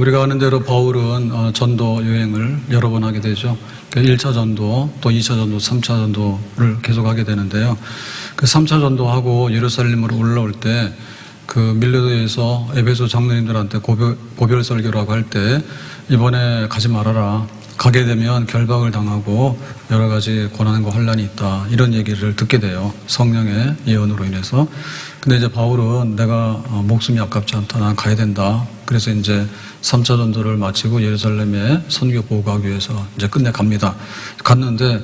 우리가 아는 대로 바울은 전도 여행을 여러 번 하게 되죠. 1차 전도, 또 2차 전도, 3차 전도를 계속하게 되는데요. 그 3차 전도하고 예루살렘으로 올라올 때 그 밀레도에서 에베소 장로님들한테 고별 설교라고 할 때 이번에 가지 말아라. 가게 되면 결박을 당하고 여러 가지 고난과 환란이 있다. 이런 얘기를 듣게 돼요. 성령의 예언으로 인해서. 근데 이제 바울은 내가 목숨이 아깝지 않다. 난 가야 된다. 그래서 이제 3차 전도를 마치고 예루살렘에 선교 보고하기 위해서 이제 끝내 갑니다. 갔는데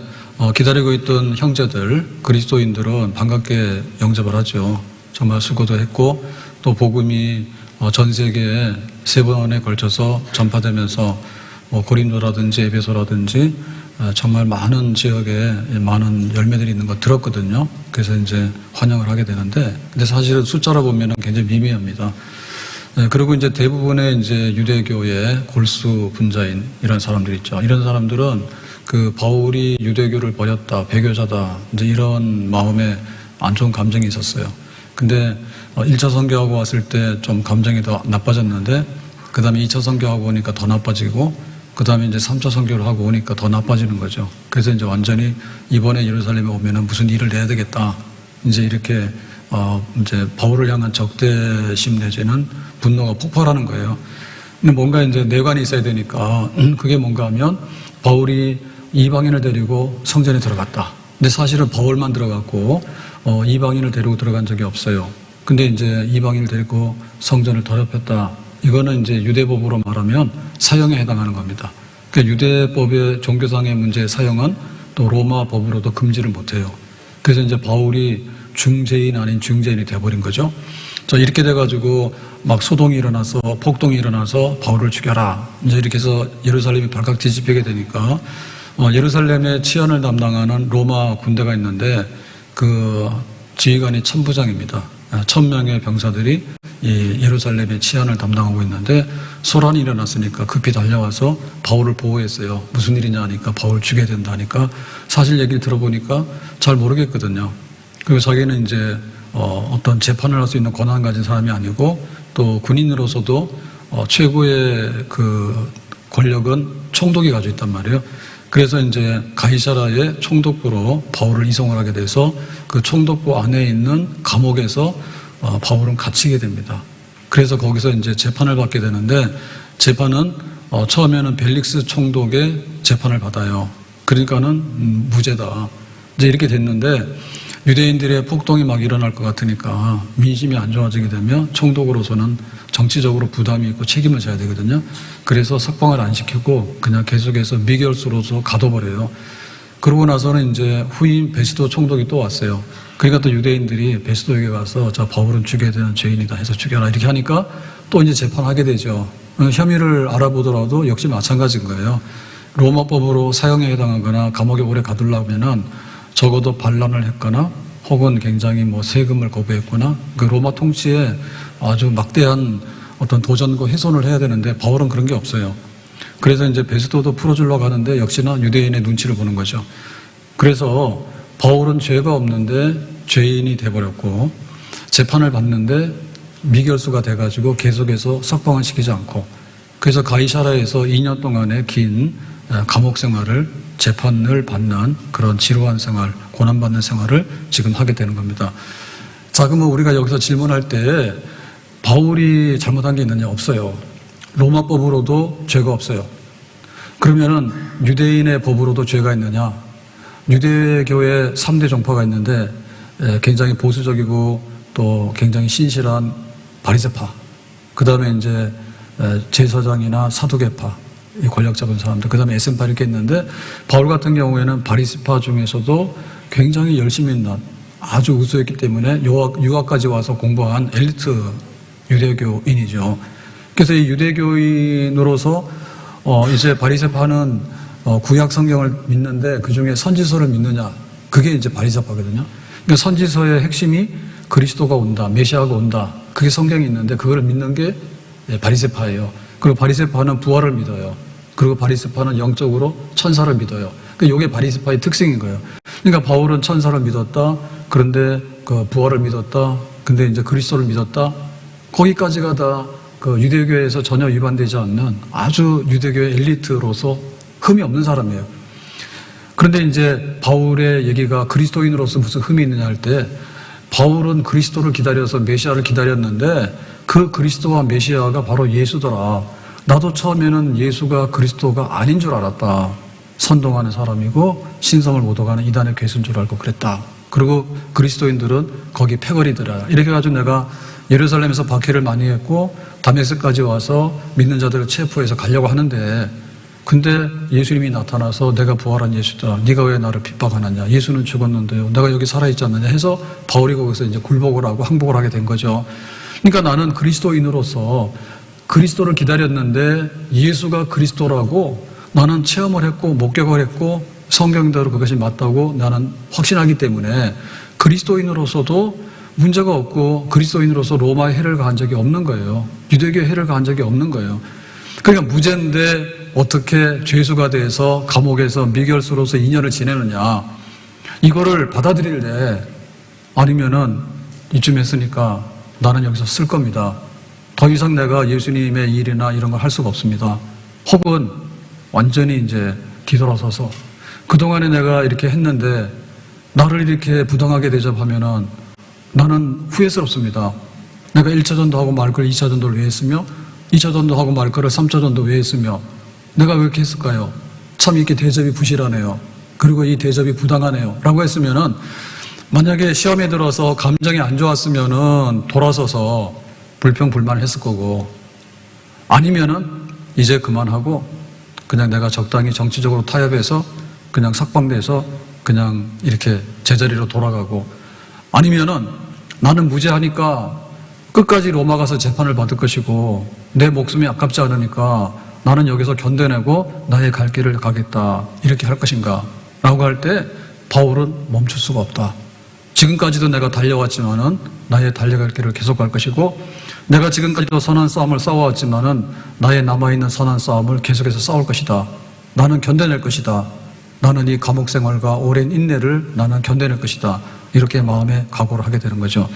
기다리고 있던 형제들, 그리스도인들은 반갑게 영접을 하죠. 정말 수고도 했고 또 복음이 전 세계에 3번에 걸쳐서 전파되면서 고린도라든지 에베소라든지 정말 많은 지역에 많은 열매들이 있는 거 들었거든요. 그래서 이제 환영을 하게 되는데, 근데 사실은 숫자로 보면 굉장히 미미합니다. 그리고 이제 대부분의 이제 유대교의 골수 분자인 이런 사람들 있죠. 이런 사람들은 그 바울이 유대교를 버렸다, 배교자다, 이제 이런 마음에 안 좋은 감정이 있었어요. 근데 1차 선교하고 왔을 때 좀 감정이 더 나빠졌는데, 그 다음에 2차 선교하고 오니까 더 나빠지고, 그 다음에 이제 3차 선교를 하고 오니까 더 나빠지는 거죠. 그래서 이제 완전히 이번에 예루살렘에 오면은 무슨 일을 내야 되겠다. 이제 이렇게, 이제 바울을 향한 적대심 내지는 분노가 폭발하는 거예요. 근데 뭔가 이제 내관이 있어야 되니까, 그게 뭔가 하면 바울이 이방인을 데리고 성전에 들어갔다. 근데 사실은 바울만 들어갔고, 이방인을 데리고 들어간 적이 없어요. 근데 이제 이방인을 데리고 성전을 더럽혔다. 이거는 이제 유대법으로 말하면 사형에 해당하는 겁니다. 그러니까 유대법의 종교상의 문제의 사형은 또 로마 법으로도 금지를 못해요. 그래서 이제 바울이 중죄인 아닌 중죄인이 돼버린 거죠. 자, 이렇게 돼가지고 막 소동이 일어나서 폭동이 일어나서 바울을 죽여라. 이제 이렇게 해서 예루살렘이 발칵 뒤집히게 되니까 예루살렘의 치안을 담당하는 로마 군대가 있는데 그 지휘관이 천부장입니다. 1000명의 병사들이 이 예루살렘의 치안을 담당하고 있는데 소란이 일어났으니까 급히 달려와서 바울을 보호했어요. 무슨 일이냐 하니까 바울 죽여야 된다 하니까 사실 얘기를 들어보니까 잘 모르겠거든요. 그리고 자기는 이제 어떤 재판을 할 수 있는 권한 가진 사람이 아니고 또 군인으로서도 최고의 그 권력은 총독이 가지고 있단 말이에요. 그래서 이제 가이사라의 총독부로 바울을 이송을 하게 돼서 그 총독부 안에 있는 감옥에서 바울은 갇히게 됩니다. 그래서 거기서 이제 재판을 받게 되는데 재판은 처음에는 벨릭스 총독의 재판을 받아요. 그러니까는 무죄다. 이제 이렇게 됐는데 유대인들의 폭동이 막 일어날 것 같으니까 민심이 안 좋아지게 되면 총독으로서는 정치적으로 부담이 있고 책임을 져야 되거든요. 그래서 석방을 안 시키고 그냥 계속해서 미결수로서 가둬버려요. 그러고 나서는 이제 후임 베스도 총독이 또 왔어요. 그러니까 또 유대인들이 베스도에게 가서 저 바울은 죽여야 되는 죄인이다 해서 죽여라 이렇게 하니까 또 이제 재판하게 되죠. 혐의를 알아보더라도 역시 마찬가지인 거예요. 로마법으로 사형에 해당하거나 감옥에 오래 가두려면은 적어도 반란을 했거나 혹은 굉장히 세금을 거부했거나 그 로마 통치에 아주 막대한 어떤 도전과 훼손을 해야 되는데 바울은 그런 게 없어요. 그래서 이제 베스도도 풀어주려고 하는데 역시나 유대인의 눈치를 보는 거죠. 그래서 바울은 죄가 없는데 죄인이 돼버렸고 재판을 받는데 미결수가 돼가지고 계속해서 석방을 시키지 않고 그래서 가이사라에서 2년 동안의 긴 감옥 생활을 재판을 받는 그런 지루한 생활, 고난받는 생활을 지금 하게 되는 겁니다. 자, 그러면 우리가 여기서 질문할 때 바울이 잘못한 게 있느냐? 없어요. 로마법으로도 죄가 없어요. 그러면은 유대인의 법으로도 죄가 있느냐? 유대교의 3대 종파가 있는데 굉장히 보수적이고 또 굉장히 신실한 바리새파, 그 다음에 이제 제사장이나 사두개파, 이 권력 잡은 사람들, 그 다음에 에센파 이렇게 있는데 바울 같은 경우에는 바리새파 중에서도 굉장히 열심히 있는 아주 우수했기 때문에 유학까지 와서 공부한 엘리트 유대교인이죠. 그래서 이 유대교인으로서 이제 바리새파는 구약 성경을 믿는데 그 중에 선지서를 믿느냐, 그게 이제 바리새파거든요. 그러니까 선지서의 핵심이 그리스도가 온다, 메시아가 온다, 그게 성경이 있는데 그걸 믿는 게 바리새파예요. 그리고 바리새파는 부활을 믿어요. 그리고 바리새파는 영적으로 천사를 믿어요. 이게 바리새파의 특징인 거예요. 그러니까 바울은 천사를 믿었다. 그런데 그 부활을 믿었다. 근데 이제 그리스도를 믿었다. 거기까지가 다 그 유대교에서 전혀 위반되지 않는 아주 유대교의 엘리트로서 흠이 없는 사람이에요. 그런데 이제 바울의 얘기가 그리스도인으로서 무슨 흠이 있느냐 할 때, 바울은 그리스도를 기다려서 메시아를 기다렸는데 그 그리스도와 메시아가 바로 예수더라. 나도 처음에는 예수가 그리스도가 아닌 줄 알았다. 선동하는 사람이고 신성을 못 오가는 이단의 괴수인 줄 알고 그랬다. 그리고 그리스도인들은 거기 패거리더라. 이렇게 해가지고 내가 예루살렘에서 박해를 많이 했고 다메섹까지 와서 믿는 자들을 체포해서 가려고 하는데, 근데 예수님이 나타나서 내가 부활한 예수다. 네가 왜 나를 핍박하느냐. 예수는 죽었는데요. 내가 여기 살아있지 않느냐 해서 바울이 거기서 이제 굴복을 하고 항복을 하게 된 거죠. 그러니까 나는 그리스도인으로서 그리스도를 기다렸는데 예수가 그리스도라고 나는 체험을 했고 목격을 했고 성경대로 그것이 맞다고 나는 확신하기 때문에 그리스도인으로서도 문제가 없고 그리스도인으로서 로마의 해를 가한 적이 없는 거예요. 유대교의 해를 가한 적이 없는 거예요. 그러니까 무죄인데 어떻게 죄수가 돼서 감옥에서 미결수로서 2년을 지내느냐, 이거를 받아들일래? 아니면은 이쯤 했으니까 나는 여기서 쓸 겁니다. 더 이상 내가 예수님의 일이나 이런 걸 할 수가 없습니다. 혹은 완전히 이제 뒤돌아서서 그동안에 내가 이렇게 했는데 나를 이렇게 부당하게 대접하면은 나는 후회스럽습니다. 내가 1차 전도하고 말 걸 2차 전도를 왜 했으며 2차 전도하고 말 거를 3차 전도 왜 했으며 내가 왜 이렇게 했을까요? 참 이렇게 대접이 부실하네요. 그리고 이 대접이 부당하네요. 라고 했으면은 만약에 시험에 들어서 감정이 안 좋았으면은 돌아서서 불평불만을 했을 거고, 아니면은 이제 그만하고 그냥 내가 적당히 정치적으로 타협해서 그냥 석방돼서 그냥 이렇게 제자리로 돌아가고, 아니면은 나는 무죄하니까 끝까지 로마 가서 재판을 받을 것이고 내 목숨이 아깝지 않으니까 나는 여기서 견뎌내고 나의 갈 길을 가겠다, 이렇게 할 것인가 라고 할 때 바울은 멈출 수가 없다. 지금까지도 내가 달려왔지만은 나의 달려갈 길을 계속 갈 것이고, 내가 지금까지도 선한 싸움을 싸워왔지만은 나의 남아있는 선한 싸움을 계속해서 싸울 것이다. 나는 견뎌낼 것이다. 나는 이 감옥 생활과 오랜 인내를 나는 견뎌낼 것이다. 이렇게 마음에 각오를 하게 되는 거죠.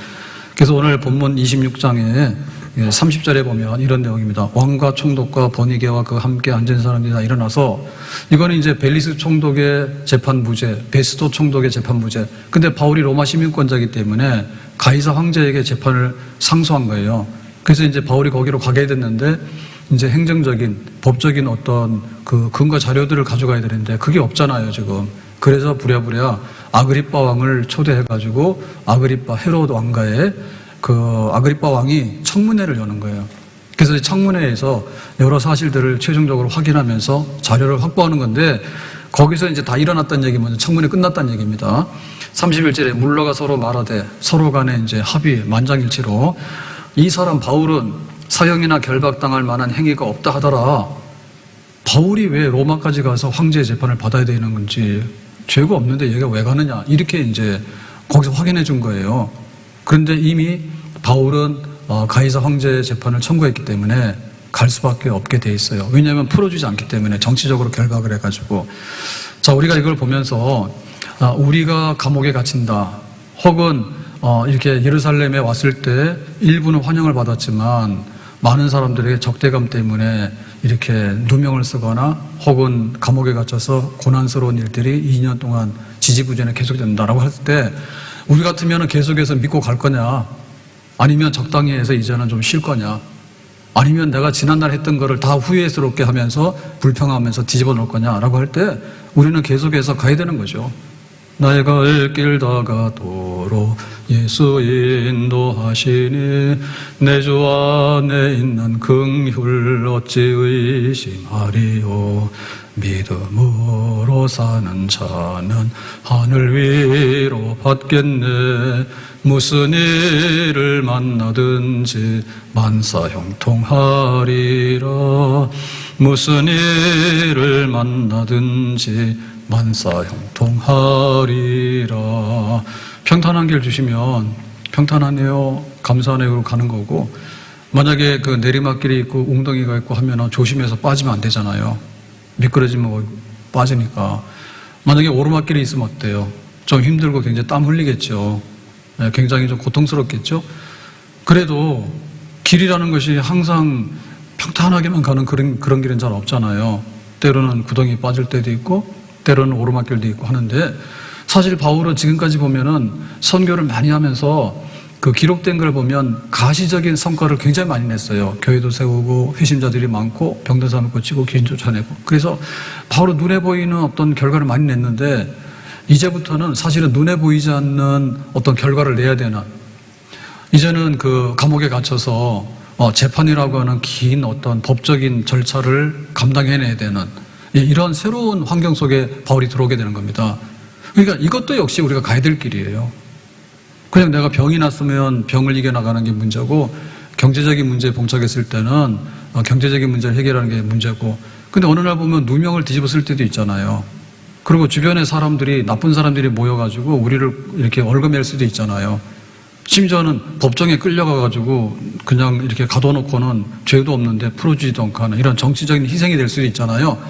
그래서 오늘 본문 26장에 30절에 보면 이런 내용입니다. 왕과 총독과 버니게와 그 함께 앉은 사람들이 다 일어나서, 이거는 이제 벨리스 총독의 재판부제, 베스도 총독의 재판부제. 근데 바울이 로마 시민권자이기 때문에 가이사 황제에게 재판을 상소한 거예요. 그래서 이제 바울이 거기로 가게 됐는데 이제 행정적인, 법적인 어떤 그 근거 자료들을 가져가야 되는데 그게 없잖아요, 지금. 그래서 부랴부랴 아그리빠 왕을 초대해가지고 아그리빠 헤롯 왕가에 그 아그리빠 왕이 청문회를 여는 거예요. 그래서 청문회에서 여러 사실들을 최종적으로 확인하면서 자료를 확보하는 건데, 거기서 이제 다 일어났다는 얘기, 먼저 청문회 끝났다는 얘기입니다. 31절에 물러가 서로 말하되 서로 간에 이제 합의 만장일치로 이 사람 바울은 사형이나 결박당할 만한 행위가 없다 하더라. 바울이 왜 로마까지 가서 황제의 재판을 받아야 되는 건지, 죄가 없는데 얘가 왜 가느냐, 이렇게 이제 거기서 확인해 준 거예요. 그런데 이미 바울은 가이사 황제의 재판을 청구했기 때문에 갈 수밖에 없게 돼 있어요. 왜냐하면 풀어주지 않기 때문에, 정치적으로 결박을 해가지고. 자, 우리가 이걸 보면서 우리가 감옥에 갇힌다, 혹은 이렇게 예루살렘에 왔을 때 일부는 환영을 받았지만 많은 사람들에게 적대감 때문에 이렇게 누명을 쓰거나 혹은 감옥에 갇혀서 고난스러운 일들이 2년 동안 지지부진하게 계속된다라고 할 때, 우리 같으면 계속해서 믿고 갈 거냐, 아니면 적당히 해서 이제는 좀 쉴 거냐, 아니면 내가 지난날 했던 거를 다 후회스럽게 하면서 불평하면서 뒤집어 놓을 거냐라고 할 때 우리는 계속해서 가야 되는 거죠. 나의 갈 길 다 가도록 예수 인도하시니 내 주 안에 있는 긍휼 어찌 의심하리요. 믿음으로 사는 자는 하늘 위로 받겠네. 무슨 일을 만나든지 만사 형통하리라. 무슨 일을 만나든지 만사 형통하리라. 평탄한 길 주시면 평탄하네요, 감사하네요 가는 거고, 만약에 그 내리막길이 있고 웅덩이가 있고 하면 조심해서 빠지면 안 되잖아요. 미끄러지면 빠지니까. 만약에 오르막길이 있으면 어때요? 좀 힘들고 굉장히 땀 흘리겠죠. 굉장히 좀 고통스럽겠죠. 그래도 길이라는 것이 항상 평탄하게만 가는 그런 길은 잘 없잖아요. 때로는 구덩이 빠질 때도 있고 때로는 오르막길도 있고 하는데, 사실 바울은 지금까지 보면은 선교를 많이 하면서 그 기록된 걸 보면 가시적인 성과를 굉장히 많이 냈어요. 교회도 세우고 회심자들이 많고 병든 사람을 고치고 귀인 쫓아내고. 그래서 바울은 눈에 보이는 어떤 결과를 많이 냈는데, 이제부터는 사실은 눈에 보이지 않는 어떤 결과를 내야 되는, 이제는 그 감옥에 갇혀서 재판이라고 하는 긴 어떤 법적인 절차를 감당해내야 되는 이런 새로운 환경 속에 바울이 들어오게 되는 겁니다. 그러니까 이것도 역시 우리가 가야 될 길이에요. 그냥 내가 병이 났으면 병을 이겨나가는 게 문제고, 경제적인 문제에 봉착했을 때는 경제적인 문제를 해결하는 게 문제고, 근데 어느 날 보면 누명을 뒤집었을 때도 있잖아요. 그리고 주변에 사람들이, 나쁜 사람들이 모여가지고 우리를 이렇게 얽어맬 수도 있잖아요. 심지어는 법정에 끌려가가지고 그냥 이렇게 가둬놓고는 죄도 없는데 풀어주지도 않고 하는 이런 정치적인 희생이 될 수도 있잖아요.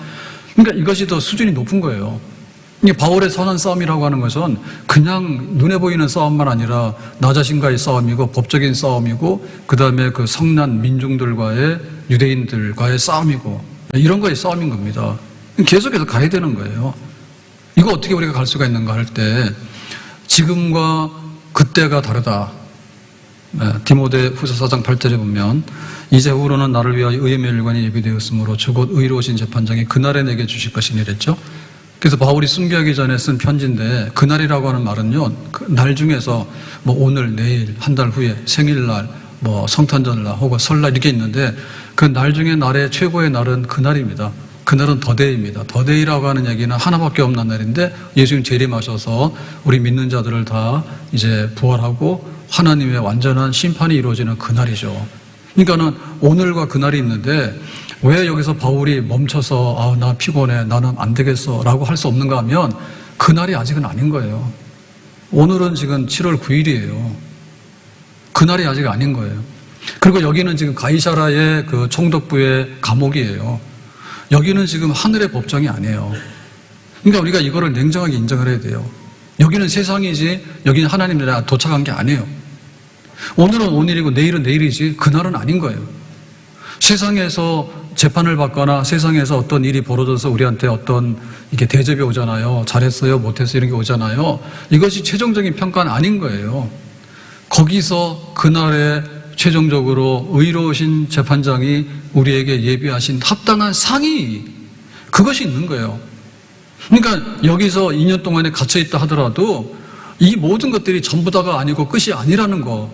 그러니까 이것이 더 수준이 높은 거예요. 이게 바울의 선한 싸움이라고 하는 것은 그냥 눈에 보이는 싸움만 아니라 나 자신과의 싸움이고, 법적인 싸움이고, 그 다음에 그 성난 민중들과의, 유대인들과의 싸움이고, 이런 거의 싸움인 겁니다. 계속해서 가야 되는 거예요. 이거 어떻게 우리가 갈 수가 있는가 할 때, 지금과 그때가 다르다. 디모데 후서 4장 8절에 보면, 이제후로는 나를 위하여 의의 멸관이 예비되었으므로 곧 의로우신 재판장이 그날에 내게 주실 것이니 이랬죠. 그래서 바울이 순교하기 전에 쓴 편지인데, 그날이라고 하는 말은요, 그 날 중에서 뭐 오늘, 내일, 한 달 후에, 생일날, 뭐 성탄절날 혹은 설날 이렇게 있는데, 그 날 중에 날의 최고의 날은 그날입니다. 그날은 더데이입니다. 더데이라고 하는 얘기는 하나밖에 없는 날인데, 예수님 재림하셔서 우리 믿는 자들을 다 이제 부활하고 하나님의 완전한 심판이 이루어지는 그날이죠. 그러니까는 오늘과 그날이 있는데, 왜 여기서 바울이 멈춰서 나 피곤해, 나는 안 되겠어 라고 할 수 없는가 하면, 그날이 아직은 아닌 거예요. 오늘은 지금 7월 9일이에요. 그날이 아직 아닌 거예요. 그리고 여기는 지금 가이사라의 그 총독부의 감옥이에요. 여기는 지금 하늘의 법정이 아니에요. 그러니까 우리가 이거를 냉정하게 인정을 해야 돼요. 여기는 세상이지, 여기는 하나님 나라 도착한 게 아니에요. 오늘은 오늘이고 내일은 내일이지, 그날은 아닌 거예요. 세상에서 재판을 받거나 세상에서 어떤 일이 벌어져서 우리한테 어떤 이렇게 대접이 오잖아요. 잘했어요, 못했어요, 이런 게 오잖아요. 이것이 최종적인 평가는 아닌 거예요. 거기서 그날에 최종적으로 의로우신 재판장이 우리에게 예비하신 합당한 상이, 그것이 있는 거예요. 그러니까 여기서 2년 동안에 갇혀있다 하더라도 이 모든 것들이 전부 다가 아니고 끝이 아니라는 거,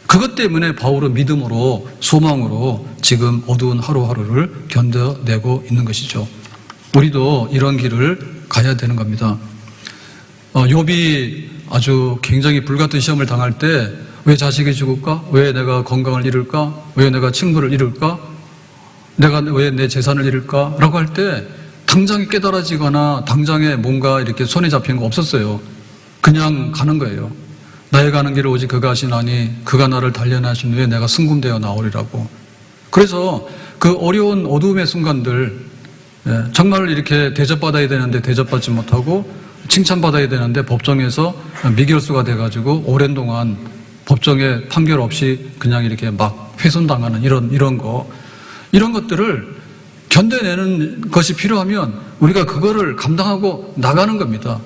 그것 때문에 바울은 믿음으로, 소망으로 지금 어두운 하루하루를 견뎌내고 있는 것이죠. 우리도 이런 길을 가야 되는 겁니다. 욥이 아주 굉장히 불같은 시험을 당할 때, 왜 자식이 죽을까? 왜 내가 건강을 잃을까? 왜 내가 친구를 잃을까? 내가 왜 내 재산을 잃을까? 라고 할 때 당장에 깨달아지거나 당장에 뭔가 이렇게 손에 잡히는 거 없었어요. 그냥 가는 거예요. 나의 가는 길을 오직 그가 하시나니 그가 나를 단련하신 후에 내가 승금되어 나오리라고. 그래서 그 어려운 어두움의 순간들, 정말 이렇게 대접받아야 되는데 대접받지 못하고, 칭찬받아야 되는데 법정에서 미결수가 돼가지고 오랜 동안 법정에 판결 없이 그냥 이렇게 막 훼손당하는 이런 것들을 견뎌내는 것이 필요하면 우리가 그거를 감당하고 나가는 겁니다.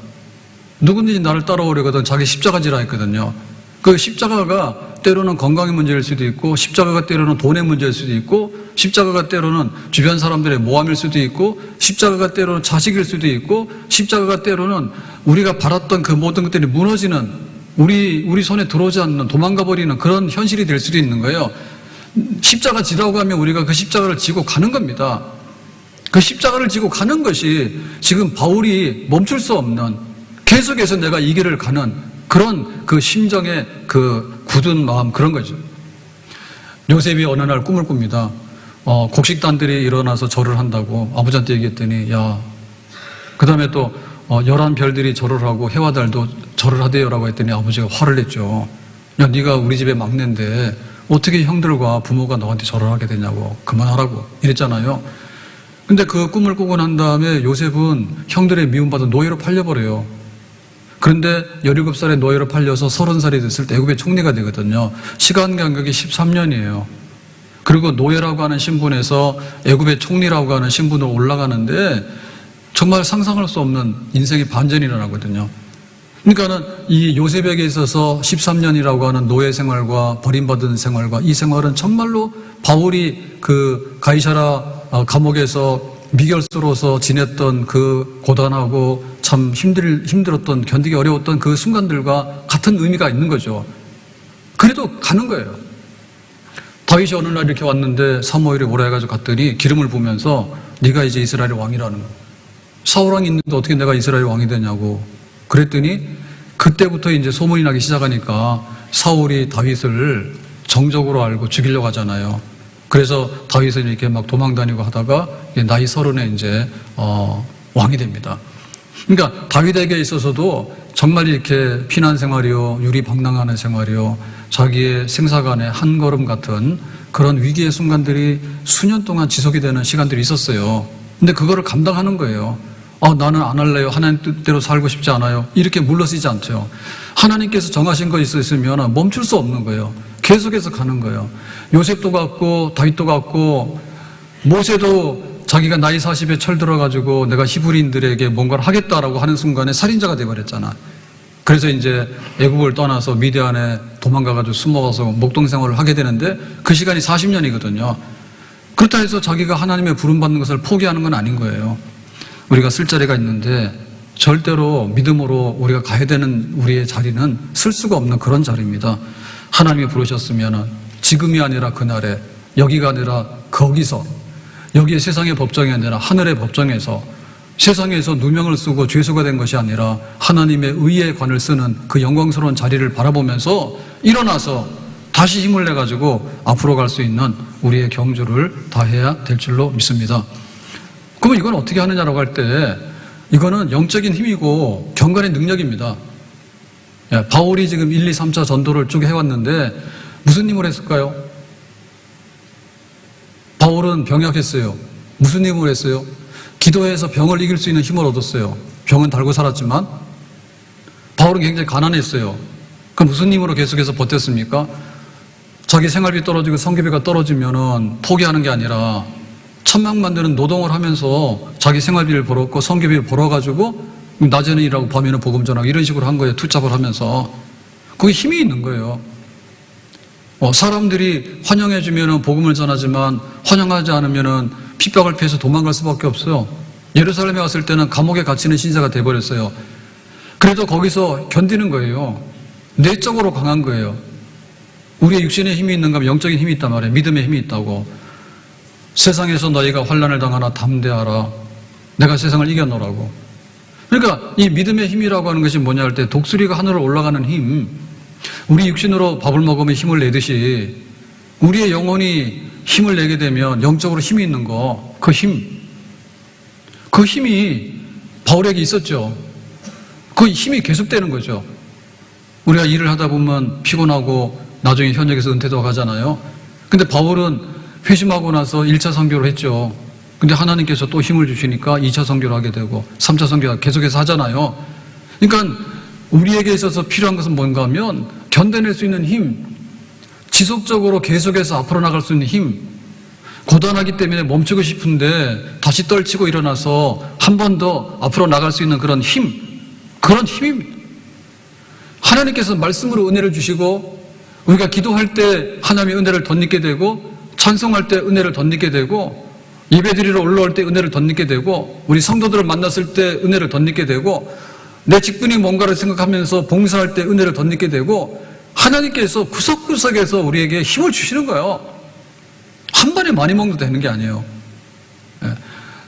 누구든지 나를 따라오려거든 자기 십자가 지라 했거든요. 그 십자가가 때로는 건강의 문제일 수도 있고, 십자가가 때로는 돈의 문제일 수도 있고, 십자가가 때로는 주변 사람들의 모함일 수도 있고, 십자가가 때로는 자식일 수도 있고, 십자가가 때로는 우리가 바랐던 그 모든 것들이 무너지는, 우리 손에 들어오지 않는, 도망가 버리는 그런 현실이 될 수도 있는 거예요. 십자가 지라고 하면 우리가 그 십자가를 지고 가는 겁니다. 그 십자가를 지고 가는 것이 지금 바울이 멈출 수 없는, 계속해서 내가 이 길을 가는 그런 그 심정의 그 굳은 마음, 그런 거죠. 요셉이 어느 날 꿈을 꿉니다. 곡식단들이 일어나서 절을 한다고 아버지한테 얘기했더니, 그 다음에 또 11별들이 절을 하고 해와 달도 절을 하대요라고 했더니 아버지가 화를 냈죠. 야, 네가 우리 집의 막내인데 어떻게 형들과 부모가 너한테 절을 하게 되냐고, 그만하라고 이랬잖아요. 근데 그 꿈을 꾸고 난 다음에 요셉은 형들의 미움받아 노예로 팔려버려요. 그런데 17살에 노예로 팔려서 30살이 됐을 때 애굽의 총리가 되거든요. 시간 간격이 13년이에요. 그리고 노예라고 하는 신분에서 애굽의 총리라고 하는 신분으로 올라가는데 정말 상상할 수 없는 인생의 반전이 일어나거든요. 그러니까는 이 요셉에게 있어서 13년이라고 하는 노예 생활과 버림받은 생활과 이 생활은 정말로 바울이 그 가이사라 감옥에서 미결수로서 지냈던 그 고단하고 참 힘들었던, 견디기 어려웠던 그 순간들과 같은 의미가 있는 거죠. 그래도 가는 거예요. 다윗이 어느 날 이렇게 왔는데 사무엘이 오라 해가지고 갔더니 기름을 부으면서 네가 이제 이스라엘의 왕이라는 거예요. 사울 왕이 있는데 어떻게 내가 이스라엘 왕이 되냐고. 그랬더니 그때부터 이제 소문이 나기 시작하니까 사울이 다윗을 정적으로 알고 죽이려고 하잖아요. 그래서 다윗은 이렇게 막 도망다니고 하다가 나이 30에 이제 왕이 됩니다. 그러니까 다윗에게 있어서도 정말 이렇게 피난 생활이요, 유리방랑하는 생활이요, 자기의 생사관의 한 걸음 같은 그런 위기의 순간들이 수년 동안 지속이 되는 시간들이 있었어요. 근데 그거를 감당하는 거예요. 나는 안 할래요. 하나님 뜻대로 살고 싶지 않아요. 이렇게 물러서지 않죠. 하나님께서 정하신 거 있으면 멈출 수 없는 거예요. 계속해서 가는 거예요. 요셉도 갔고 다윗도 갔고 모세도 자기가 나이 40에 철들어가지고 내가 히브리인들에게 뭔가를 하겠다라고 하는 순간에 살인자가 돼버렸잖아. 그래서 이제 애국을 떠나서 미디안에 도망가가지고 숨어가서 목동 생활을 하게 되는데 그 시간이 40년이거든요. 그렇다 해서 자기가 하나님의 부름받는 것을 포기하는 건 아닌 거예요. 우리가 쓸 자리가 있는데 절대로 믿음으로 우리가 가야 되는 우리의 자리는 쓸 수가 없는 그런 자리입니다. 하나님이 부르셨으면 지금이 아니라 그날에, 여기가 아니라 거기서, 여기에 세상의 법정이 아니라 하늘의 법정에서, 세상에서 누명을 쓰고 죄수가 된 것이 아니라 하나님의 의의 관을 쓰는 그 영광스러운 자리를 바라보면서 일어나서 다시 힘을 내가지고 앞으로 갈 수 있는 우리의 경주를 다해야 될 줄로 믿습니다. 그러면 이건 어떻게 하느냐라고 할 때 이거는 영적인 힘이고 경건의 능력입니다. 바울이 지금 1, 2, 3차 전도를 쭉 해왔는데 무슨 힘을 했을까요? 바울은 병약했어요. 무슨 힘을 했어요? 기도해서 병을 이길 수 있는 힘을 얻었어요. 병은 달고 살았지만 바울은 굉장히 가난했어요. 그럼 무슨 힘으로 계속해서 버텼습니까? 자기 생활비 떨어지고 성교비가 떨어지면은 포기하는 게 아니라 천막 만드는 노동을 하면서 자기 생활비를 벌었고 성교비를 벌어가지고 낮에는 일하고 밤에는 복음 전하고 이런 식으로 한 거예요. 투잡을 하면서. 그게 힘이 있는 거예요. 사람들이 환영해주면 복음을 전하지만 환영하지 않으면 핍박을 피해서 도망갈 수밖에 없어요. 예루살렘에 왔을 때는 감옥에 갇히는 신세가 돼버렸어요. 그래도 거기서 견디는 거예요. 내적으로 강한 거예요. 우리의 육신의 힘이 있는가 하면 영적인 힘이 있단 말이에요. 믿음의 힘이 있다고. 세상에서 너희가 환난을 당하나 담대하라. 내가 세상을 이겨놓으라고. 그러니까 이 믿음의 힘이라고 하는 것이 뭐냐 할 때 독수리가 하늘로 올라가는 힘, 우리 육신으로 밥을 먹으면 힘을 내듯이 우리의 영혼이 힘을 내게 되면 영적으로 힘이 있는 거, 그 힘이 바울에게 있었죠. 그 힘이 계속되는 거죠. 우리가 일을 하다 보면 피곤하고 나중에 현역에서 은퇴도 가잖아요. 근데 바울은 회심하고 나서 1차 선교를 했죠. 근데 하나님께서 또 힘을 주시니까 2차 선교를 하게 되고 3차 선교 계속해서 하잖아요. 그러니까 우리에게 있어서 필요한 것은 뭔가 하면 견뎌낼 수 있는 힘, 지속적으로 계속해서 앞으로 나갈 수 있는 힘, 고단하기 때문에 멈추고 싶은데 다시 떨치고 일어나서 한 번 더 앞으로 나갈 수 있는 그런 힘, 그런 힘입니다. 하나님께서 말씀으로 은혜를 주시고 우리가 기도할 때 하나님의 은혜를 덧입게 되고 찬송할 때 은혜를 덧입게 되고 예배드리러 올라올 때 은혜를 덧입게 되고 우리 성도들을 만났을 때 은혜를 덧입게 되고 내 직분이 뭔가를 생각하면서 봉사할 때 은혜를 덧입게 되고 하나님께서 구석구석에서 우리에게 힘을 주시는 거예요. 한 번에 많이 먹어도 되는 게 아니에요.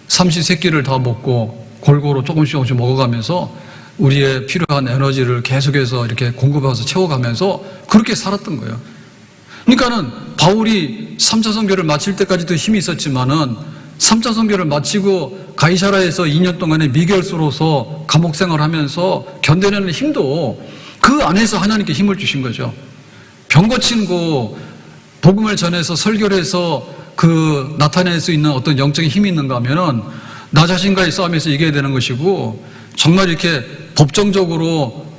삼시세끼를 다 먹고 골고루 조금씩 먹어가면서 우리의 필요한 에너지를 계속해서 이렇게 공급해서 채워가면서 그렇게 살았던 거예요. 그러니까는 바울이 3차 선교를 마칠 때까지도 힘이 있었지만은 3차 선교를 마치고 가이사라에서 2년 동안의 미결수로서 감옥 생활하면서 견뎌내는 힘도 그 안에서 하나님께 힘을 주신 거죠. 병 고친 거 복음을 전해서 설교를 해서 그 나타낼 수 있는 어떤 영적인 힘이 있는가 하면은 나 자신과의 싸움에서 이겨야 되는 것이고 정말 이렇게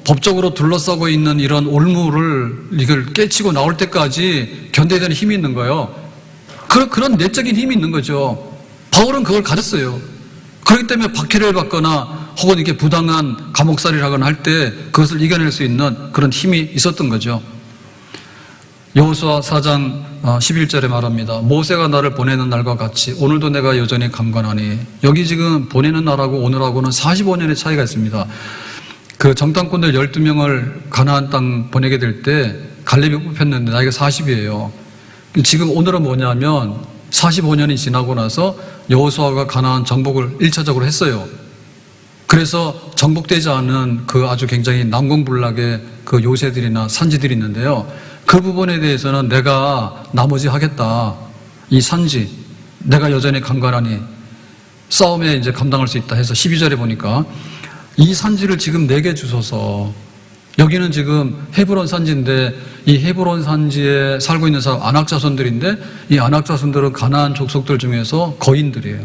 법적으로 둘러싸고 있는 이런 올무를 이걸 깨치고 나올 때까지 견뎌야 되는 힘이 있는 거예요. 그런 내적인 힘이 있는 거죠. 바울은 그걸 가졌어요. 그렇기 때문에 박해를 받거나 혹은 이렇게 부당한 감옥살이를 하거나 할 때 그것을 이겨낼 수 있는 그런 힘이 있었던 거죠. 여호수아 4장 11절에 말합니다. 모세가 나를 보내는 날과 같이 오늘도 내가 여전히 강건하니. 여기 지금 보내는 날하고 오늘하고는 45년의 차이가 있습니다. 그 정탐꾼들 12명을 가나안 땅 보내게 될 때 갈렙이 뽑혔는데 나이가 40이에요. 지금 오늘은 뭐냐면 45년이 지나고 나서 여호수아가 가나안 정복을 1차적으로 했어요. 그래서 정복되지 않은 그 아주 굉장히 난공불락의 그 요새들이나 산지들이 있는데요. 그 부분에 대해서는 내가 나머지 하겠다. 이 산지, 내가 여전히 강건하니 싸움에 이제 감당할 수 있다 해서 12절에 보니까 이 산지를 지금 내게 주소서. 여기는 지금 헤브론 산지인데 이 헤브론 산지에 살고 있는 사람 아낙 자손들인데 이 아낙 자손들은 가나안 족속들 중에서 거인들이에요.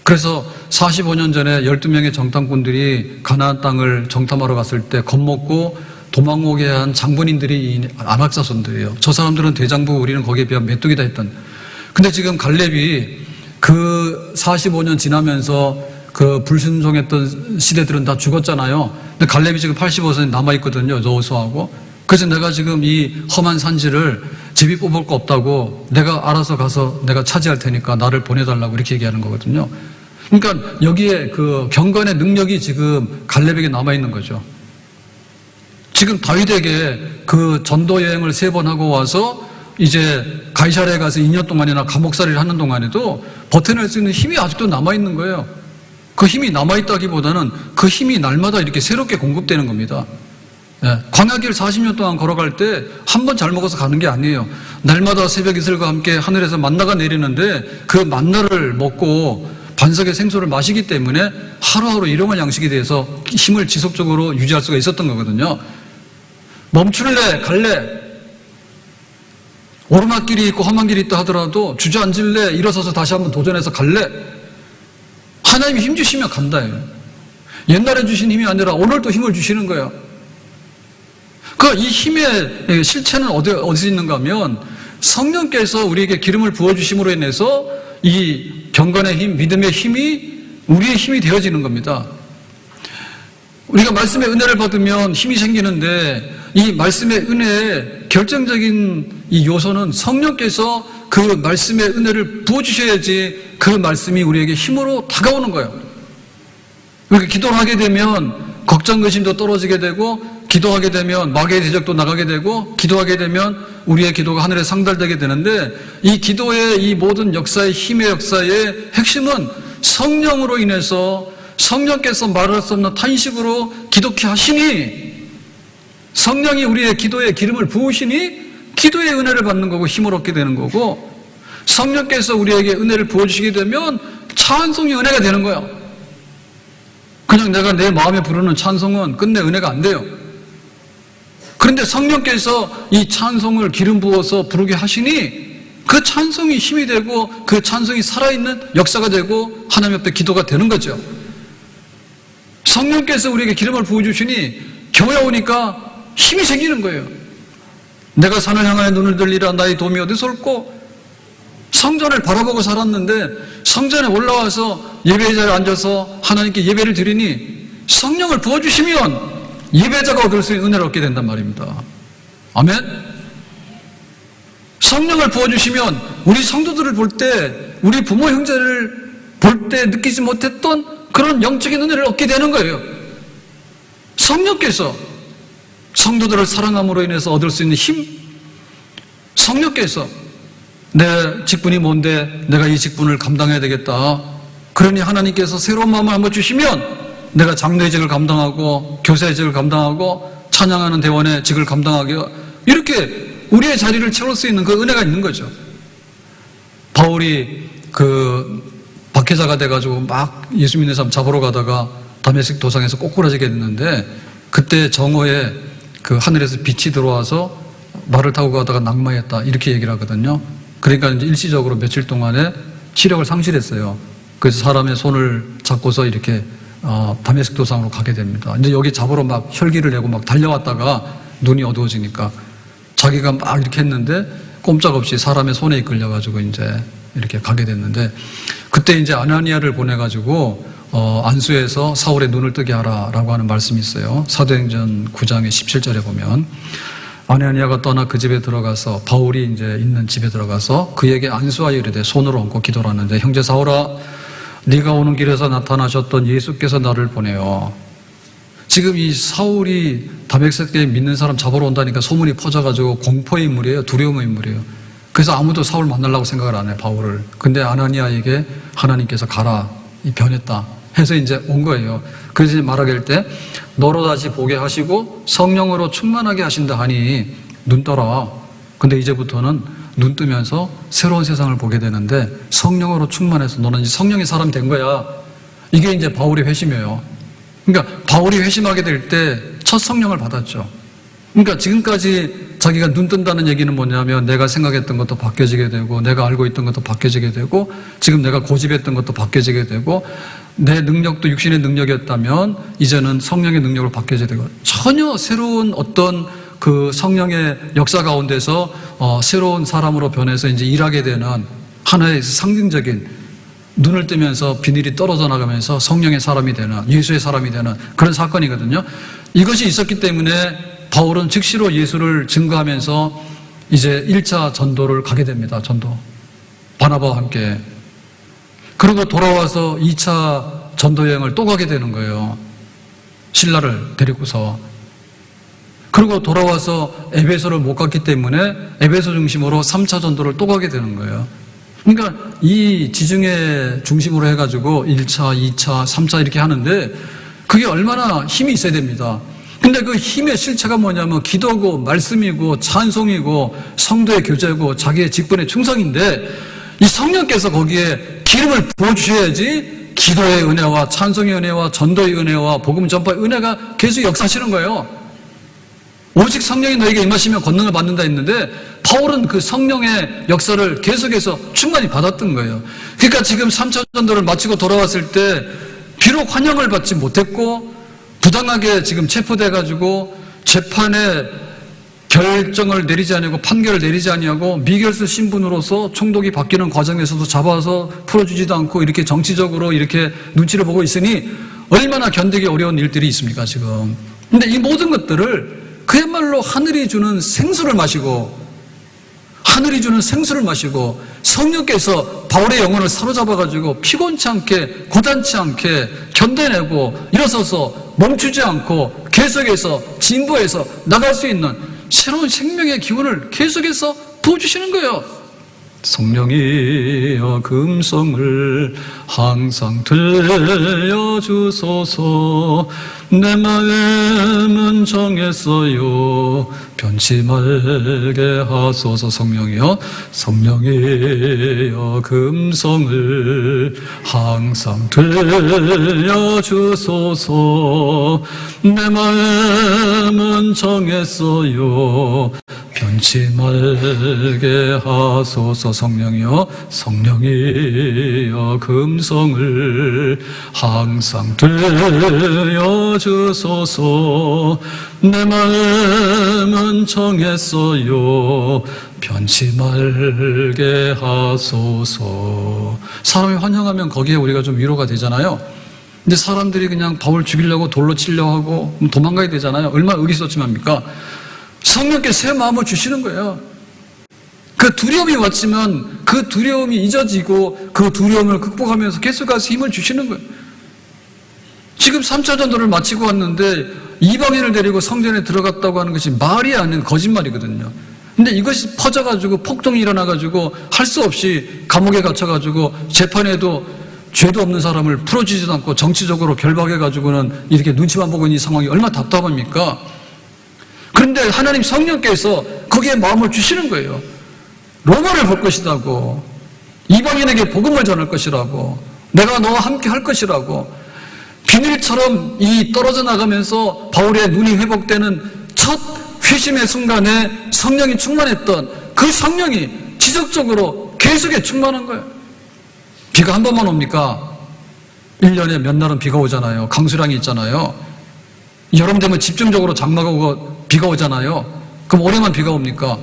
그래서 45년 전에 12명의 정탐꾼들이 가나안 땅을 정탐하러 갔을 때 겁먹고 도망오게 한 장본인들이 이 아낙 자손들이에요. 저 사람들은 대장부, 우리는 거기에 비하면 메뚜기다 했던. 근데 지금 갈렙이 그 45년 지나면서 그 불순종했던 시대들은 다 죽었잖아요. 근데 갈렙이 지금 85세 남아있거든요. 여호수아하고. 그래서 내가 지금 이 험한 산지를 제비 뽑을 거 없다고 내가 알아서 가서 내가 차지할 테니까 나를 보내달라고 이렇게 얘기하는 거거든요. 그러니까 여기에 그 경건의 능력이 지금 갈렙에게 남아있는 거죠. 지금 다윗에게 그 전도 여행을 3번 하고 와서 이제 가이사랴에 가서 2년 동안이나 감옥살이를 하는 동안에도 버텨낼 수 있는 힘이 아직도 남아있는 거예요. 그 힘이 남아있다기보다는 그 힘이 날마다 이렇게 새롭게 공급되는 겁니다. 광야길 40년 동안 걸어갈 때 한 번 잘 먹어서 가는 게 아니에요. 날마다 새벽 이슬과 함께 하늘에서 만나가 내리는데 그 만나를 먹고 반석의 생수를 마시기 때문에 하루하루 일용할 양식이 돼서 힘을 지속적으로 유지할 수가 있었던 거거든요. 멈출래 갈래, 오르막길이 있고 험한 길이 있다 하더라도 주저앉을래, 일어서서 다시 한번 도전해서 갈래. 하나님이 힘 주시면 간다예요. 옛날에 주신 힘이 아니라 오늘 또 힘을 주시는 거예요. 이 힘의 실체는 어디서 있는가 하면 성령께서 우리에게 기름을 부어주심으로 인해서 이 경건의 힘, 믿음의 힘이 우리의 힘이 되어지는 겁니다. 우리가 말씀의 은혜를 받으면 힘이 생기는데 이 말씀의 은혜의 결정적인 이 요소는 성령께서 그 말씀의 은혜를 부어주셔야지 그 말씀이 우리에게 힘으로 다가오는 거예요. 이렇게 기도를 하게 되면 걱정, 의심도 떨어지게 되고, 기도하게 되면 마귀의 대적도 나가게 되고, 기도하게 되면 우리의 기도가 하늘에 상달되게 되는데, 이 기도의 이 모든 역사의 힘의 역사의 핵심은 성령으로 인해서 성령께서 말할 수 없는 탄식으로 기도케 하시니, 성령이 우리의 기도에 기름을 부으시니 기도의 은혜를 받는 거고 힘을 얻게 되는 거고, 성령께서 우리에게 은혜를 부어주시게 되면 찬송이 은혜가 되는 거예요. 그냥 내가 내 마음에 부르는 찬송은 끝내 은혜가 안 돼요. 그런데 성령께서 이 찬송을 기름 부어서 부르게 하시니 그 찬송이 힘이 되고 그 찬송이 살아있는 역사가 되고 하나님 앞에 기도가 되는 거죠. 성령께서 우리에게 기름을 부어주시니 교회 오니까 힘이 생기는 거예요. 내가 산을 향하여 눈을 들리라 나의 도움이 어디서 올꼬. 성전을 바라보고 살았는데 성전에 올라와서 예배 자리에 앉아서 하나님께 예배를 드리니 성령을 부어주시면 예배자가 얻을 수 있는 은혜를 얻게 된단 말입니다. 아멘? 성령을 부어주시면 우리 성도들을 볼 때, 우리 부모 형제를 볼 때 느끼지 못했던 그런 영적인 은혜를 얻게 되는 거예요. 성령께서 성도들을 사랑함으로 인해서 얻을 수 있는 힘, 성령께서 내 직분이 뭔데 내가 이 직분을 감당해야 되겠다. 그러니 하나님께서 새로운 마음을 한번 주시면 내가 장로의 직을 감당하고 교사의 직을 감당하고 찬양하는 대원의 직을 감당하게 이렇게 우리의 자리를 채울 수 있는 그 은혜가 있는 거죠. 바울이 그 박해자가 돼가지고 막 예수 믿는 사람 잡으러 가다가 다메섹 도상에서 꼬꾸라지게 됐는데 그때 정오에 그 하늘에서 빛이 들어와서 말을 타고 가다가 낙마했다 이렇게 얘기를 하거든요. 그러니까 이제 일시적으로 며칠 동안에 시력을 상실했어요. 그래서 사람의 손을 잡고서 이렇게 다메섹 도상으로 가게 됩니다. 이제 여기 잡으러 막 혈기를 내고 막 달려왔다가 눈이 어두워지니까 자기가 막 이렇게 했는데 꼼짝없이 사람의 손에 이끌려가지고 이제 이렇게 가게 됐는데, 그때 이제 아나니아를 보내가지고 안수해서 사울의 눈을 뜨게 하라라고 하는 말씀이 있어요. 사도행전 9장의 17절에 보면 아나니아가 떠나 그 집에 들어가서, 바울이 이제 있는 집에 들어가서 그에게 안수하여 이르되 손으로 얹고 기도를 하는데, 형제 사울아, 네가 오는 길에서 나타나셨던 예수께서 나를 보내요. 지금 이 사울이 다메섹에 믿는 사람 잡으러 온다니까 소문이 퍼져가지고 공포의 인물이에요. 두려움의 인물이에요. 그래서 아무도 사울 만나려고 생각을 안 해, 바울을. 근데 아나니아에게 하나님께서 가라, 이 변했다 해서 이제 온 거예요. 그래서 말하길 때 너로 다시 보게 하시고 성령으로 충만하게 하신다 하니 눈 떠라. 근데 이제부터는 눈 뜨면서 새로운 세상을 보게 되는데, 성령으로 충만해서 너는 이제 성령의 사람이 된 거야. 이게 이제 바울의 회심이에요. 그러니까 바울이 회심하게 될 때 첫 성령을 받았죠. 그러니까 지금까지 자기가 눈 뜬다는 얘기는 뭐냐면, 내가 생각했던 것도 바뀌어지게 되고, 내가 알고 있던 것도 바뀌어지게 되고, 지금 내가 고집했던 것도 바뀌어지게 되고, 내 능력도 육신의 능력이었다면 이제는 성령의 능력으로 바뀌어지게 되고, 전혀 새로운 어떤 그 성령의 역사 가운데서 새로운 사람으로 변해서 이제 일하게 되는 하나의 상징적인, 눈을 뜨면서 비늘이 떨어져 나가면서 성령의 사람이 되는, 예수의 사람이 되는 그런 사건이거든요. 이것이 있었기 때문에 바울은 즉시로 예수를 증거하면서 이제 1차 전도를 가게 됩니다. 전도. 바나바와 함께. 그리고 돌아와서 2차 전도 여행을 또 가게 되는 거예요. 신라를 데리고서. 그리고 돌아와서 에베소를 못 갔기 때문에 에베소 중심으로 3차 전도를 또 가게 되는 거예요. 그러니까 이 지중해 중심으로 해가지고 1차, 2차, 3차 이렇게 하는데, 그게 얼마나 힘이 있어야 됩니다. 근데 그 힘의 실체가 뭐냐면 기도고 말씀이고 찬송이고 성도의 교제고 자기의 직분의 충성인데, 이 성령께서 거기에 기름을 부어주셔야지 기도의 은혜와 찬송의 은혜와 전도의 은혜와 복음 전파의 은혜가 계속 역사하시는 거예요. 오직 성령이 너에게 임하시면 권능을 받는다 했는데, 바울은 그 성령의 역사를 계속해서 충만히 받았던 거예요. 그러니까 지금 3차 전도를 마치고 돌아왔을 때 비록 환영을 받지 못했고 부당하게 지금 체포돼가지고 재판에 결정을 내리지 아니하고 판결을 내리지 아니하고 미결수 신분으로서 총독이 바뀌는 과정에서도 잡아서 풀어주지도 않고 이렇게 정치적으로 이렇게 눈치를 보고 있으니 얼마나 견디기 어려운 일들이 있습니까 지금. 근데 이 모든 것들을 그야말로 하늘이 주는 생수를 마시고, 하늘이 주는 생수를 마시고 성령께서 바울의 영혼을 사로잡아가지고 피곤치 않게 고단치 않게 견뎌내고 일어서서 멈추지 않고 계속해서 진보해서 나갈 수 있는 새로운 생명의 기운을 계속해서 부어주시는 거예요. 성령이여 금성을 항상 들려주소서. 내 마음은 정했어요 변치 말게 하소서. 성령이여, 성령이여 금성을 항상 들려주소서. 내 마음은 정했어요 변치 말게 하소서. 성령이여, 성령이여 금성을 항상 들려주소서. 내 마음은 정했어요 변치 말게 하소서. 사람이 환영하면 거기에 우리가 좀 위로가 되잖아요. 근데 사람들이 그냥 바울 죽이려고 돌로 치려 하고 도망가야 되잖아요. 얼마나 의기소침합니까? 성령께 새 마음을 주시는 거예요. 그 두려움이 왔지만 그 두려움이 잊어지고 그 두려움을 극복하면서 계속해서 힘을 주시는 거예요. 지금 3차 전도를 마치고 왔는데 이방인을 데리고 성전에 들어갔다고 하는 것이 말이 아닌 거짓말이거든요. 근데 이것이 퍼져가지고 폭동이 일어나가지고 할 수 없이 감옥에 갇혀가지고 재판에도 죄도 없는 사람을 풀어주지도 않고 정치적으로 결박해가지고는 이렇게 눈치만 보고 있는 이 상황이 얼마나 답답합니까? 그런데 하나님 성령께서 거기에 마음을 주시는 거예요. 로마를 볼 것이라고, 이방인에게 복음을 전할 것이라고, 내가 너와 함께 할 것이라고. 비늘처럼 이 떨어져 나가면서 바울의 눈이 회복되는 첫 회심의 순간에 성령이 충만했던 그 성령이 지속적으로 계속에 충만한 거예요. 비가 한 번만 옵니까? 1년에 몇 날은 비가 오잖아요. 강수량이 있잖아요. 여름 되면 집중적으로 장마가 오고 비가 오잖아요. 그럼 올해만 비가 옵니까?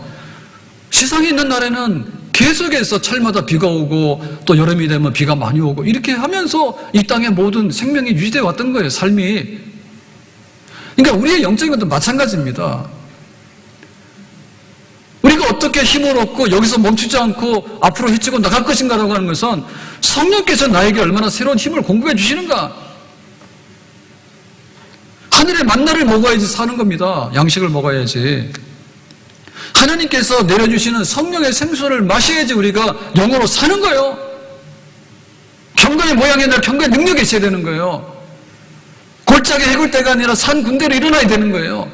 세상에 있는 날에는 계속해서 철마다 비가 오고 또 여름이 되면 비가 많이 오고 이렇게 하면서 이 땅의 모든 생명이 유지되어 왔던 거예요. 삶이. 그러니까 우리의 영적인 것도 마찬가지입니다. 우리가 어떻게 힘을 얻고 여기서 멈추지 않고 앞으로 헤치고 나갈 것인가라고 하는 것은 성령께서 나에게 얼마나 새로운 힘을 공급해 주시는가. 하늘의 만나를 먹어야지 사는 겁니다. 양식을 먹어야지. 하나님께서 내려주시는 성령의 생수를 마셔야지 우리가 영으로 사는 거예요. 경건의 모양이 아니라 경건의 능력이 있어야 되는 거예요. 골짜기 해골대가 아니라 산 군대로 일어나야 되는 거예요.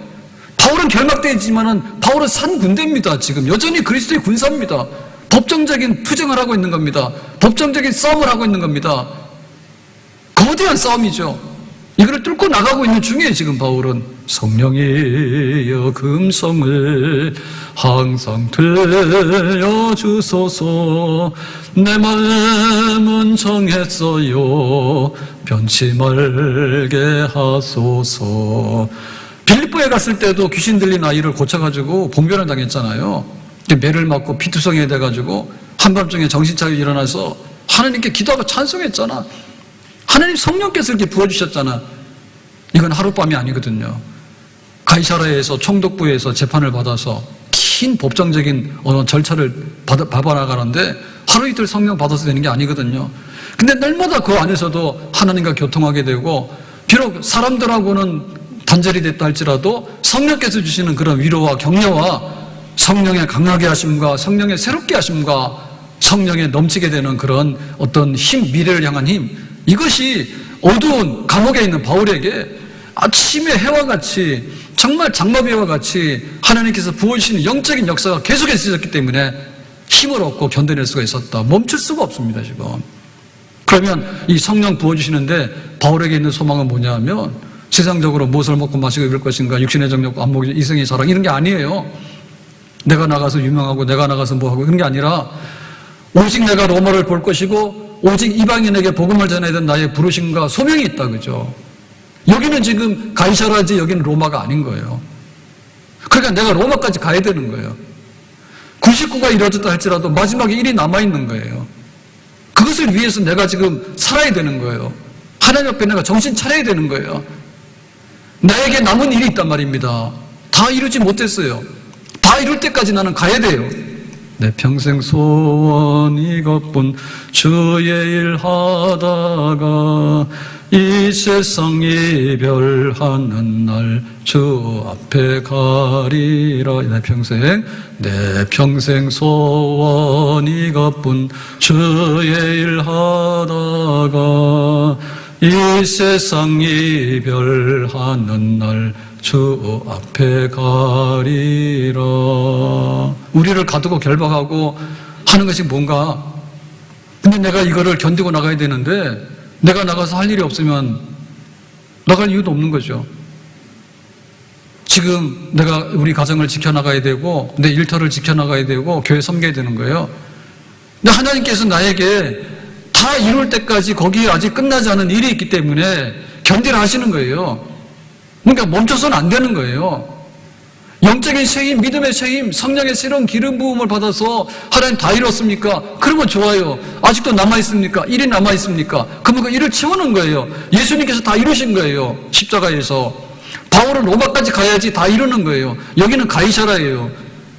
바울은 결막되어 있지만은 바울은 산 군대입니다. 지금 여전히 그리스도의 군사입니다. 법정적인 투쟁을 하고 있는 겁니다. 법정적인 싸움을 하고 있는 겁니다. 거대한 싸움이죠. 이거를 뚫고 나가고 있는 중에 지금 바울은 성령이여 금성을 항상 들려주소서 내 마음은 정했어요 변치 말게 하소서. 빌립보에 갔을 때도 귀신 들린 아이를 고쳐가지고 봉변을 당했잖아요. 매를 맞고 피투성이 돼가지고 한밤중에 정신차리고 일어나서 하나님께 기도하고 찬송했잖아. 하나님 성령께서 이렇게 부어주셨잖아. 이건 하룻밤이 아니거든요. 가이사라에서 총독부에서 재판을 받아서 긴 법정적인 어느 절차를 밟아나가는데 하루 이틀 성령 받아서 되는 게 아니거든요. 근데 날마다 그 안에서도 하나님과 교통하게 되고 비록 사람들하고는 단절이 됐다 할지라도 성령께서 주시는 그런 위로와 격려와 성령의 강하게 하심과 성령의 새롭게 하심과 성령에 넘치게 되는 그런 어떤 힘, 미래를 향한 힘, 이것이 어두운 감옥에 있는 바울에게 아침의 해와 같이 정말 장마비와 같이 하나님께서 부어주시는 영적인 역사가 계속해서 있었기 때문에 힘을 얻고 견뎌낼 수가 있었다. 멈출 수가 없습니다. 지금. 그러면 이 성령 부어주시는데 바울에게 있는 소망은 뭐냐 하면 세상적으로 무엇을 먹고 마시고 입을 것인가, 육신의 정욕, 안목, 이성의 사랑 이런 게 아니에요. 내가 나가서 유명하고 내가 나가서 뭐하고 그런 게 아니라 오직 내가 로마를 볼 것이고 오직 이방인에게 복음을 전해야 되는 나의 부르심과 소명이 있다. 그죠? 여기는 지금 가이사라지 여기는 로마가 아닌 거예요. 그러니까 내가 로마까지 가야 되는 거예요. 99가 이루어졌다 할지라도 마지막에 1이 남아있는 거예요. 그것을 위해서 내가 지금 살아야 되는 거예요. 하나님 앞에 내가 정신 차려야 되는 거예요. 나에게 남은 일이 있단 말입니다. 다 이루지 못했어요. 다 이룰 때까지 나는 가야 돼요. 내 평생 소원 이것뿐 주의 일 하다가 이 세상 이별하는 날 주 앞에 가리라. 내 평생 소원 이것뿐 주의 일 하다가 이 세상 이별하는 날 주 앞에 가리라. 우리를 가두고 결박하고 하는 것이 뭔가? 근데 내가 이거를 견디고 나가야 되는데 내가 나가서 할 일이 없으면 나갈 이유도 없는 거죠. 지금 내가 우리 가정을 지켜나가야 되고 내 일터를 지켜나가야 되고 교회 섬겨야 되는 거예요. 근데 하나님께서 나에게 다 이룰 때까지 거기에 아직 끝나지 않은 일이 있기 때문에 견디라 하시는 거예요. 그러니까 멈춰서는 안 되는 거예요. 영적인 새힘, 믿음의 새힘, 성령의 새로운 기름 부음을 받아서 하나님 다 이뤘습니까? 그러면 좋아요. 아직도 남아있습니까? 일이 남아있습니까? 그러면 그 일을 채우는 거예요. 예수님께서 다 이루신 거예요. 십자가에서. 바울은 로마까지 가야지 다 이루는 거예요. 여기는 가이사라예요.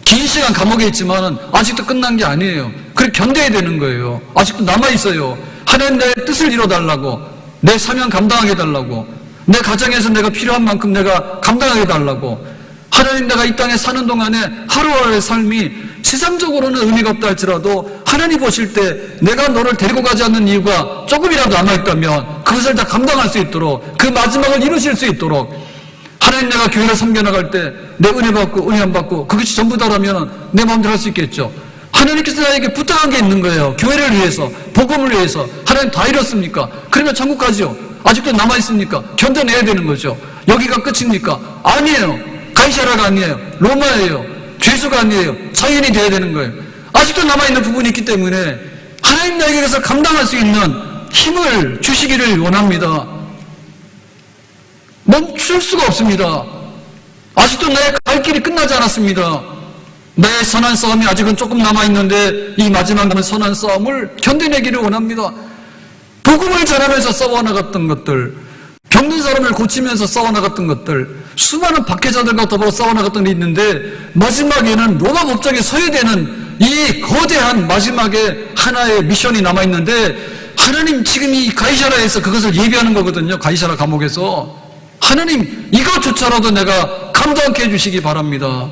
긴 시간 감옥에 있지만 아직도 끝난 게 아니에요. 그래 견뎌야 되는 거예요. 아직도 남아있어요. 하나님 내 뜻을 이뤄달라고, 내 사명 감당하게 해달라고, 내 가정에서 내가 필요한 만큼 내가 감당하게 해달라고. 하나님 내가 이 땅에 사는 동안에 하루하루의 삶이 세상적으로는 의미가 없다 할지라도 하나님 보실 때 내가 너를 데리고 가지 않는 이유가 조금이라도 남아있다면 그것을 다 감당할 수 있도록, 그 마지막을 이루실 수 있도록, 하나님 내가 교회를 섬겨나갈 때 내 은혜 받고 은혜 안 받고 그것이 전부 다라면 내 마음대로 할 수 있겠죠. 하나님께서 나에게 부탁한 게 있는 거예요. 교회를 위해서, 복음을 위해서. 하나님 다 이뤘습니까? 그러면 천국 가죠. 아직도 남아있습니까? 견뎌내야 되는 거죠. 여기가 끝입니까? 아니에요. 가이사라가 아니에요. 로마예요. 죄수가 아니에요. 자연이 되어야 되는 거예요. 아직도 남아있는 부분이 있기 때문에 하나님 나에게서 감당할 수 있는 힘을 주시기를 원합니다. 멈출 수가 없습니다. 아직도 나의 갈 길이 끝나지 않았습니다. 나의 선한 싸움이 아직은 조금 남아있는데 이 마지막 남은 선한 싸움을 견뎌내기를 원합니다. 복음을 전하면서 싸워나갔던 것들, 병든 사람을 고치면서 싸워나갔던 것들, 수많은 박해자들과 더불어 싸워나갔던 일이 있는데 마지막에는 로마 법정에 서야 되는 이 거대한 마지막에 하나의 미션이 남아있는데 하나님 지금 이 가이사라에서 그것을 예비하는 거거든요. 가이사라 감옥에서. 하나님 이것조차라도 내가 감당케 해주시기 바랍니다.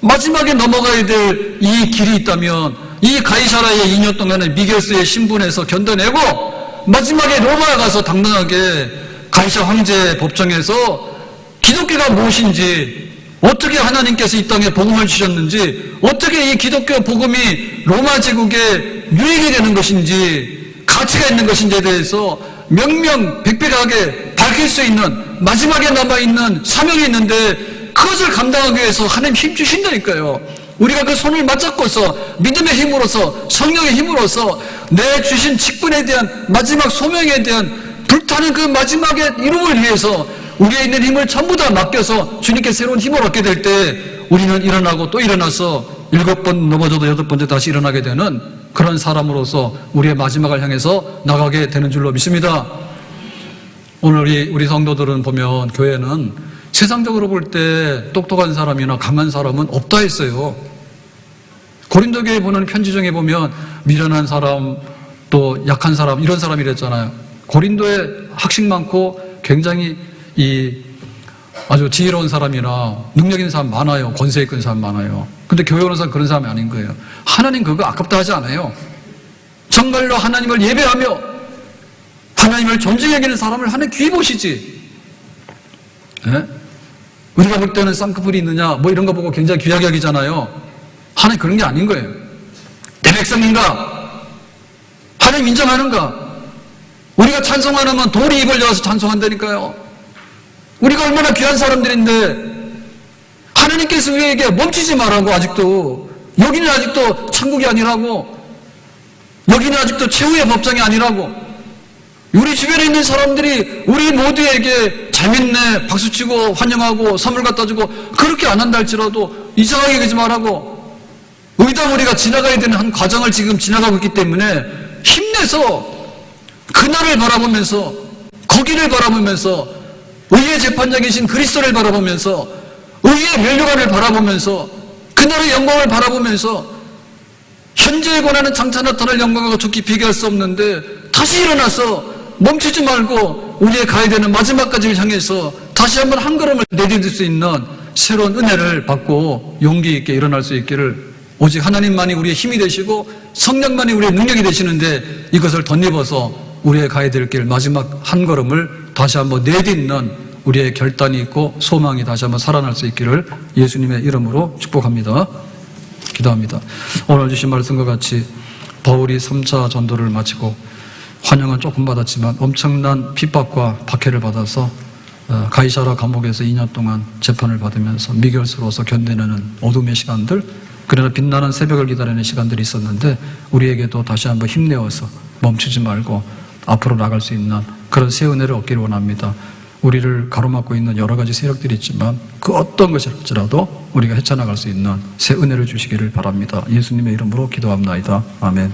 마지막에 넘어가야 될 이 길이 있다면 이 가이사라의 2년 동안의 미겔스의 신분에서 견뎌내고 마지막에 로마에 가서 당당하게 가이사 황제 법정에서 기독교가 무엇인지, 어떻게 하나님께서 이 땅에 복음을 주셨는지, 어떻게 이 기독교 복음이 로마 제국에 유익이 되는 것인지, 가치가 있는 것인지에 대해서 명명백백하게 밝힐 수 있는 마지막에 남아있는 사명이 있는데 그것을 감당하기 위해서 하나님 힘 주신다니까요. 우리가 그 손을 맞잡고서 믿음의 힘으로서 성령의 힘으로서 내 주신 직분에 대한 마지막 소명에 대한 불타는 그 마지막의 이루음을 위해서 우리에 있는 힘을 전부 다 맡겨서 주님께 새로운 힘을 얻게 될 때 우리는 일어나고 또 일어나서 7번 넘어져도 8번째 다시 일어나게 되는 그런 사람으로서 우리의 마지막을 향해서 나가게 되는 줄로 믿습니다. 오늘 우리 성도들은 보면 교회는 세상적으로 볼 때 똑똑한 사람이나 강한 사람은 없다 했어요. 고린도 교회 보는 편지 중에 보면 미련한 사람, 또 약한 사람, 이런 사람이랬잖아요. 고린도에 학식 많고 굉장히 아주 지혜로운 사람이나 능력 있는 사람 많아요. 권세 있는 사람 많아요. 근데 교회 오는 사람 그런 사람이 아닌 거예요. 하나님 그거 아깝다 하지 않아요. 정말로 하나님을 예배하며 하나님을 존중해 여기는 사람을 하나님 귀히 보시지. 예? 우리가 볼 때는 쌍꺼풀이 있느냐 뭐 이런 거 보고 굉장히 귀하게 여기잖아요. 하나님 그런 게 아닌 거예요. 내 백성인가? 하나님 인정하는가? 우리가 찬송 안 하면 돌이 입을 열어서 찬송한다니까요. 우리가 얼마나 귀한 사람들인데 하나님께서 우리에게 멈추지 말라고 아직도, 여기는 아직도 천국이 아니라고, 여기는 아직도 최후의 법정이 아니라고, 우리 주변에 있는 사람들이 우리 모두에게 재밌네 박수치고 환영하고 선물 갖다 주고 그렇게 안 한다 할지라도 이상하게 여기지 말라고, 의담 우리가 지나가야 되는 한 과정을 지금 지나가고 있기 때문에 힘내서 그날을 바라보면서, 거기를 바라보면서, 의의 재판장이신 그리스도를 바라보면서, 의의 면류관을 바라보면서, 그날의 영광을 바라보면서, 현재에 권하는 장차 나타날 영광과 좋게 비교할 수 없는데 다시 일어나서 멈추지 말고 우리의 가야 되는 마지막까지를 향해서 다시 한번 한 걸음을 내디딜 수 있는 새로운 은혜를 받고 용기 있게 일어날 수 있기를, 오직 하나님만이 우리의 힘이 되시고 성령만이 우리의 능력이 되시는데 이것을 덧입어서 우리의 가야 될 길 마지막 한 걸음을 다시 한번 내딛는 우리의 결단이 있고 소망이 다시 한번 살아날 수 있기를 예수님의 이름으로 축복합니다. 기도합니다. 오늘 주신 말씀과 같이 바울이 3차 전도를 마치고 환영은 조금 받았지만 엄청난 핍박과 박해를 받아서 가이사라 감옥에서 2년 동안 재판을 받으면서 미결스러워서 견뎌내는 어둠의 시간들, 그러나 빛나는 새벽을 기다리는 시간들이 있었는데 우리에게도 다시 한번 힘내어서 멈추지 말고 앞으로 나갈 수 있는 그런 새 은혜를 얻기를 원합니다. 우리를 가로막고 있는 여러 가지 세력들이 있지만 그 어떤 것일지라도 우리가 헤쳐나갈 수 있는 새 은혜를 주시기를 바랍니다. 예수님의 이름으로 기도합나이다. 아멘.